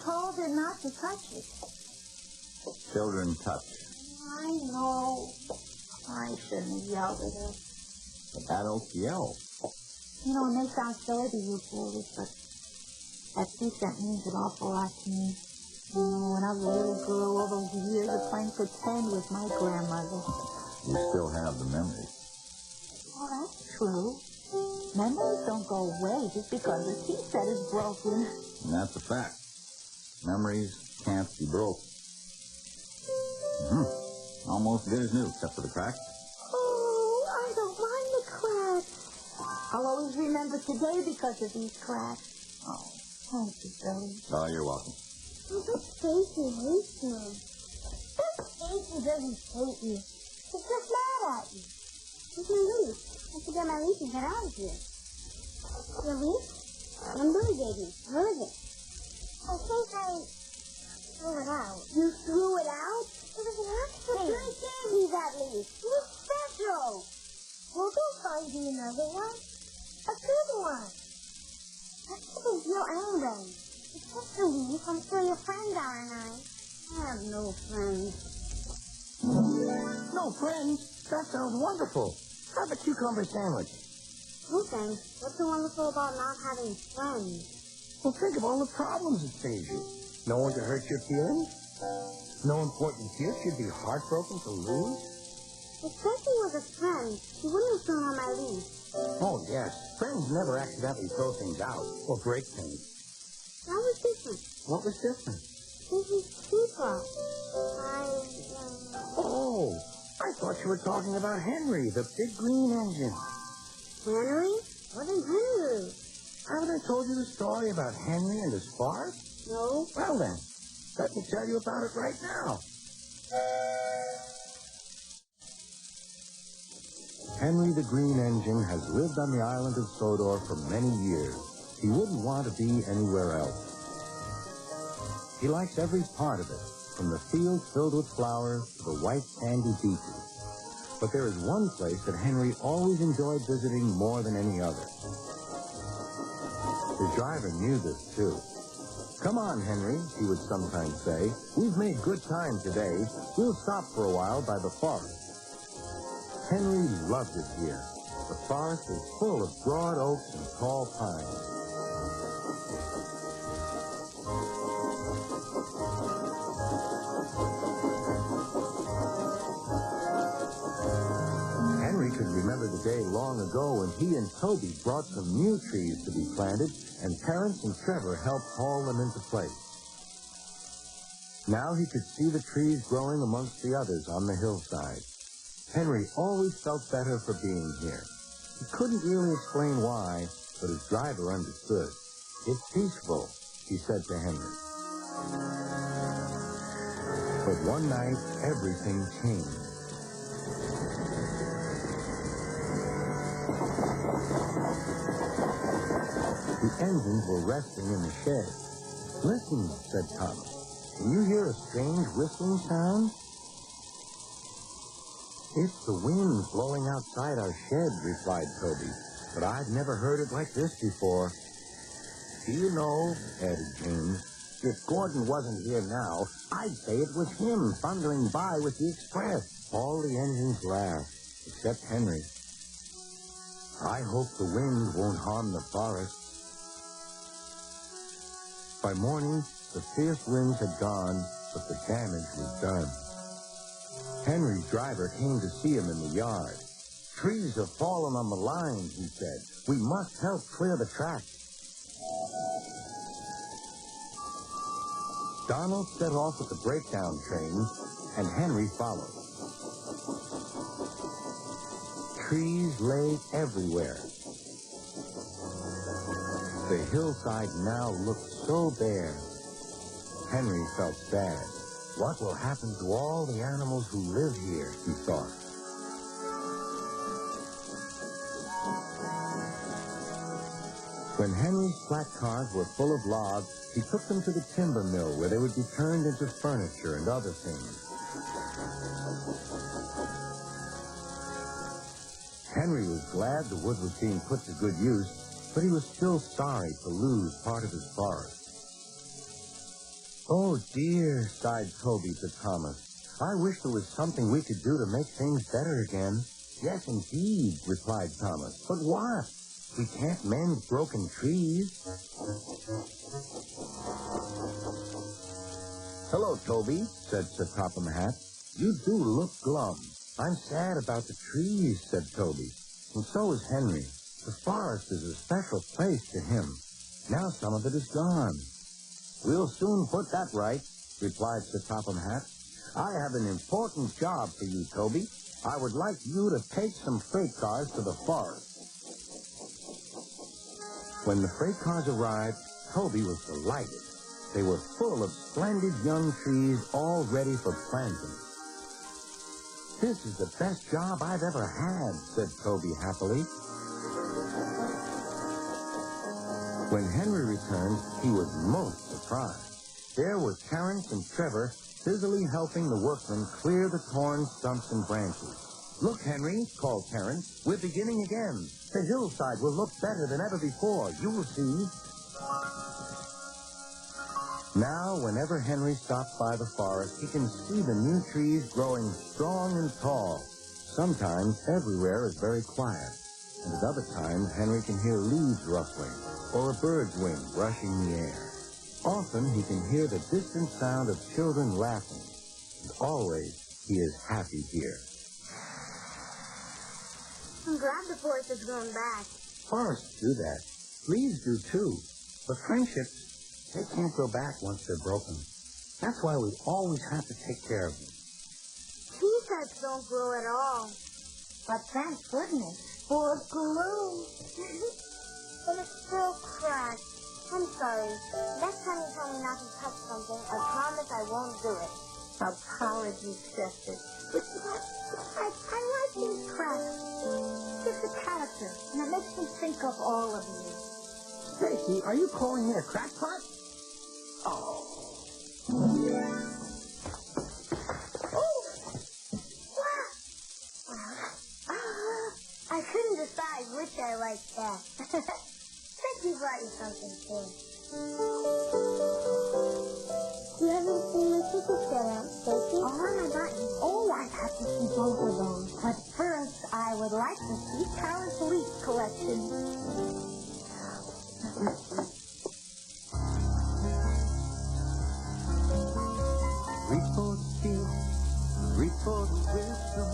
told her not to touch it. Children touch. I know. I shouldn't have yelled at her. But adults yell. You know, it may sound silly to you, boys, but that C-cent means an awful lot to me. You know, when I was a little girl, all those years of playing pretend with my grandmother. You still have the memories. Oh, that's true. Memories don't go away just because the C-set is broken. And that's a fact. Memories can't be broke. Almost good as new, except for the cracks. Oh, I don't mind the cracks. I'll always remember today because of these cracks. Oh, thank you, Billy. Oh, you're welcome. Oh, but Stacy hates me. Stacy doesn't hate you. She's just mad at you. Where's my leaf? I have to get my leaf and get out of here. Your leaf? One Billy gave me. Where is it? I think I threw it out. You threw it out? It was an accident. I gave you that leaf. It was special. We'll go find you another one. A good one. What's the big deal anyway? It's just a leaf. I'm sure your friends are, and I have no friends. No friends? That sounds wonderful. Have a cucumber sandwich. No thanks. What's so wonderful about not having friends? Well, think of all the problems it saves you. No one to hurt your feelings. No important gift you'd be heartbroken to lose. If Becky was a friend, she wouldn't have thrown on my leaf. Oh, yes. Friends never accidentally throw things out or break things. That was different. What was different? This is Crackpot. Oh, I thought you were talking about Henry, the big green engine. Henry? What is Henry? Haven't I told you the story about Henry and his farm? No. Well then, let me tell you about it right now. Henry the Green Engine has lived on the island of Sodor for many years. He wouldn't want to be anywhere else. He likes every part of it, from the fields filled with flowers to the white sandy beaches. But there is one place that Henry always enjoyed visiting more than any other. His driver knew this, too. "Come on, Henry," he would sometimes say. "We've made good time today. We'll stop for a while by the forest." Henry loved it here. The forest is full of broad oaks and tall pines. Henry could remember the day long ago when he and Toby brought some new trees to be planted, and Terence and Trevor helped haul them into place. Now he could see the trees growing amongst the others on the hillside. Henry always felt better for being here. He couldn't really explain why, but his driver understood. "It's peaceful," he said to Henry. But one night, everything changed. The engines were resting in the shed. "Listen," said Thomas. "Can you hear a strange whistling sound?" "It's the wind blowing outside our shed," replied Toby. "But I've never heard it like this before." "Do you know," added James, "if Gordon wasn't here now, I'd say it was him thundering by with the express." All the engines laughed, except Henry. "I hope the wind won't harm the forest." By morning, the fierce winds had gone, but the damage was done. Henry's driver came to see him in the yard. "Trees have fallen on the line," he said. "We must help clear the track." Donald set off with the breakdown trains, and Henry followed. Trees lay everywhere. The hillside now looked so bare. Henry felt sad. "What will happen to all the animals who live here?" he thought. When Henry's flat cars were full of logs, he took them to the timber mill where they would be turned into furniture and other things. Henry was glad the wood was being put to good use, but he was still sorry to lose part of his forest. Oh, dear, sighed Toby to Thomas. I wish there was something we could do to make things better again. Yes, indeed, replied Thomas. But what? We can't mend broken trees. Hello, Toby, said Sir Topham Hatt. You do look glum. I'm sad about the trees, said Toby. And so is Henry. The forest is a special place to him. Now some of it is gone. We'll soon put that right, replied Sir Topham Hatt. I have an important job for you, Toby. I would like you to take some freight cars to the forest. When the freight cars arrived, Toby was delighted. They were full of splendid young trees all ready for planting. This is the best job I've ever had, said Toby happily. When Henry returned, he was most surprised. There were Terence and Trevor busily helping the workmen clear the torn stumps and branches. Look, Henry, called Terence, we're beginning again. The hillside will look better than ever before. You will see. Now, whenever Henry stops by the forest, he can see the new trees growing strong and tall. Sometimes everywhere is very quiet, and at other times Henry can hear leaves rustling or a bird's wing brushing the air. Often he can hear the distant sound of children laughing, and always he is happy here. I'm glad the forest has grown back. Forests do that. Leaves do too. But friendships, they can't grow back once they're broken. That's why we always have to take care of them. Tree sets don't grow at all. But thank goodness for glue. But it's still cracked. I'm sorry. Next time you tell me not to touch something, I promise I won't do it. Apology accepted. But I like these cracks. It's a character, and it makes me think of all of you. Stacy, are you calling me a crackpot? Oh. I couldn't decide which I liked best. Think we brought you something, too. You haven't seen my tickets yet, Aunt Stacy? Oh, what have I gotten? Oh, I'd have to see both of those. But first, I would like to see Tara's leaf collection.